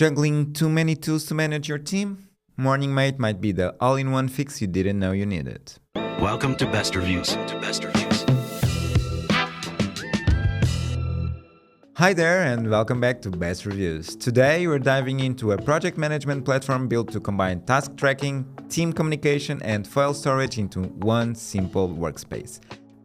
Juggling too many tools to manage your team? Morningmate might be the all-in-one fix you didn't know you needed. Welcome to Best Reviews. Hi there and welcome back to Best Reviews. Today we're diving into a project management platform built to combine task tracking, team communication and file storage into one simple workspace,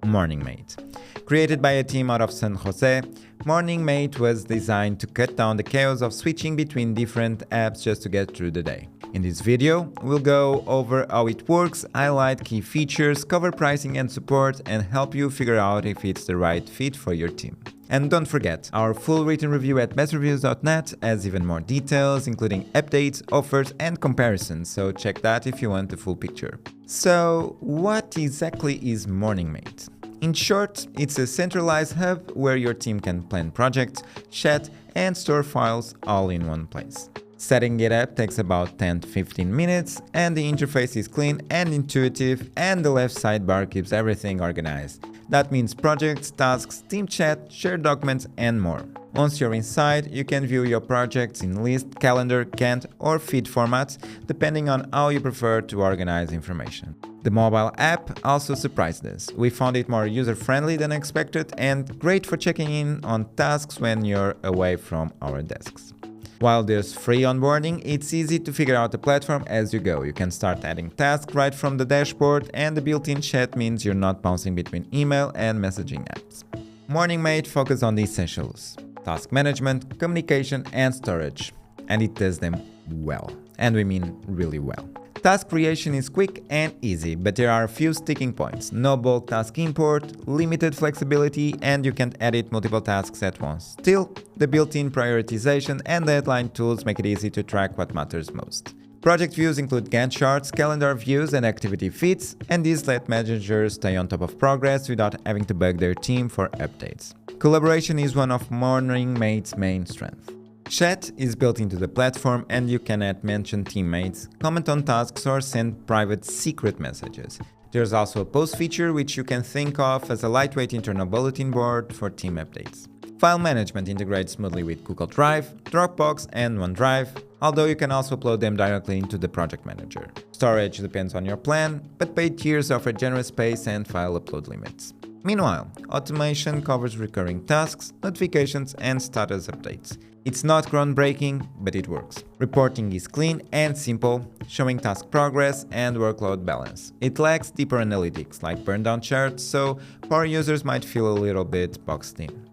Morningmate. Created by a team out of San Jose, Morningmate was designed to cut down the chaos of switching between different apps just to get through the day. In this video, we'll go over how it works, highlight key features, cover pricing and support, and help you figure out if it's the right fit for your team. And don't forget, our full written review at bestreviews.net has even more details, including updates, offers, and comparisons, so check that if you want the full picture. So, what exactly is Morningmate? In short, it's a centralized hub where your team can plan projects, chat, and store files all in one place. Setting it up takes about 10 to 15 minutes, and the interface is clean and intuitive, and the left sidebar keeps everything organized. That means projects, tasks, team chat, shared documents, and more. Once you're inside, you can view your projects in list, calendar, Gantt, or feed formats, depending on how you prefer to organize information. The mobile app also surprised us. We found it more user-friendly than expected and great for checking in on tasks when you're away from our desks. While there's free onboarding, it's easy to figure out the platform as you go. You can start adding tasks right from the dashboard, and the built-in chat means you're not bouncing between email and messaging apps. Morningmate focuses on the essentials: task management, communication, and storage. And it does them well. And we mean really well. Task creation is quick and easy, but there are a few sticking points. No bulk task import, limited flexibility, and you can't edit multiple tasks at once. Still, the built-in prioritization and deadline tools make it easy to track what matters most. Project views include Gantt charts, calendar views, and activity feeds, and these let managers stay on top of progress without having to bug their team for updates. Collaboration is one of Morningmate's main strengths. Chat is built into the platform, and you can add mentioned teammates, comment on tasks, or send private secret messages. There's also a post feature which you can think of as a lightweight internal bulletin board for team updates. File management integrates smoothly with Google Drive, Dropbox, and OneDrive, although you can also upload them directly into the project manager. Storage depends on your plan, but paid tiers offer generous space and file upload limits. Meanwhile, automation covers recurring tasks, notifications, and status updates. It's not groundbreaking, but it works. Reporting is clean and simple, showing task progress and workload balance. It lacks deeper analytics like burn-down charts, so power users might feel a little bit boxed in.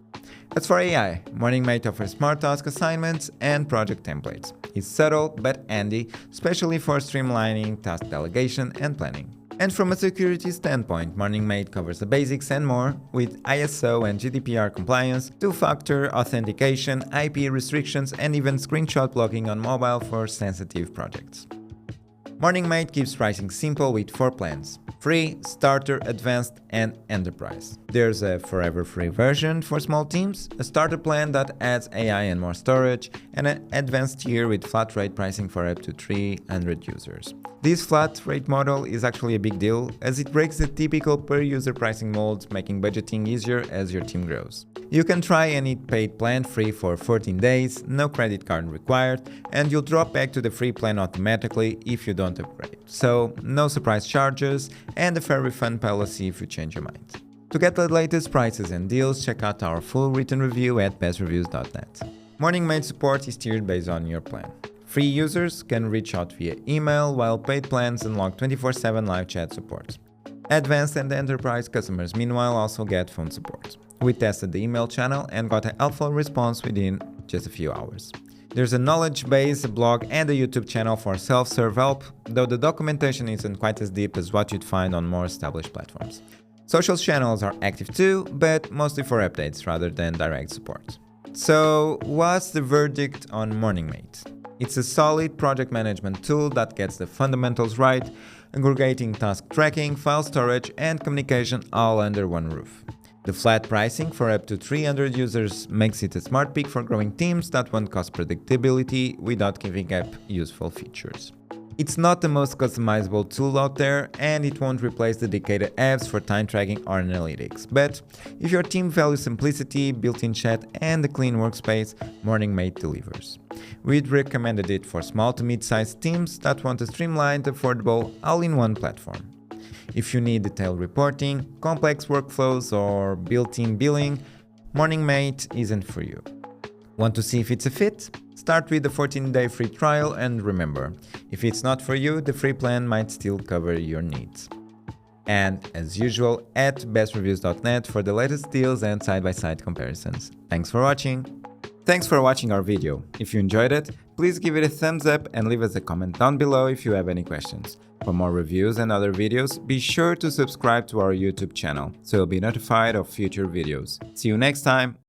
As for AI, Morningmate offers smart task assignments and project templates. It's subtle but handy, especially for streamlining task delegation and planning. And from a security standpoint, Morningmate covers the basics and more, with ISO and GDPR compliance, two-factor authentication, IP restrictions, and even screenshot blocking on mobile for sensitive projects. Morningmate keeps pricing simple with 4 plans: free, starter, advanced, and enterprise. There's a forever free version for small teams, a starter plan that adds AI and more storage, and an advanced tier with flat rate pricing for up to 300 users. This flat rate model is actually a big deal, as it breaks the typical per-user pricing mold, making budgeting easier as your team grows. You can try any paid plan free for 14 days, no credit card required, and you'll drop back to the free plan automatically if you don't upgrade. So, no surprise charges, and a fair refund policy if you change your mind. To get the latest prices and deals, check out our full written review at bestreviews.net. Morningmate support is tiered based on your plan. Free users can reach out via email, while paid plans unlock 24/7 live chat support. Advanced and enterprise customers, meanwhile, also get phone support. We tested the email channel and got a helpful response within just a few hours. There's a knowledge base, a blog, and a YouTube channel for self-serve help, though the documentation isn't quite as deep as what you'd find on more established platforms. Social channels are active too, but mostly for updates rather than direct support. So, what's the verdict on Morningmate? It's a solid project management tool that gets the fundamentals right, aggregating task tracking, file storage, and communication all under one roof. The flat pricing for up to 300 users makes it a smart pick for growing teams that want cost predictability without giving up useful features. It's not the most customizable tool out there, and it won't replace dedicated apps for time tracking or analytics. But if your team values simplicity, built-in chat, and a clean workspace, Morningmate delivers. We'd recommended it for small to mid-sized teams that want a streamlined, affordable, all-in-one platform. If you need detailed reporting, complex workflows, or built-in billing, Morningmate isn't for you. Want to see if it's a fit? Start with the 14-day free trial, and remember, if it's not for you, the free plan might still cover your needs. And as usual, at bestreviews.net for the latest deals and side-by-side comparisons. Thanks for watching! Thanks for watching our video. If you enjoyed it, please give it a thumbs up and leave us a comment down below if you have any questions. For more reviews and other videos, be sure to subscribe to our YouTube channel so you'll be notified of future videos. See you next time!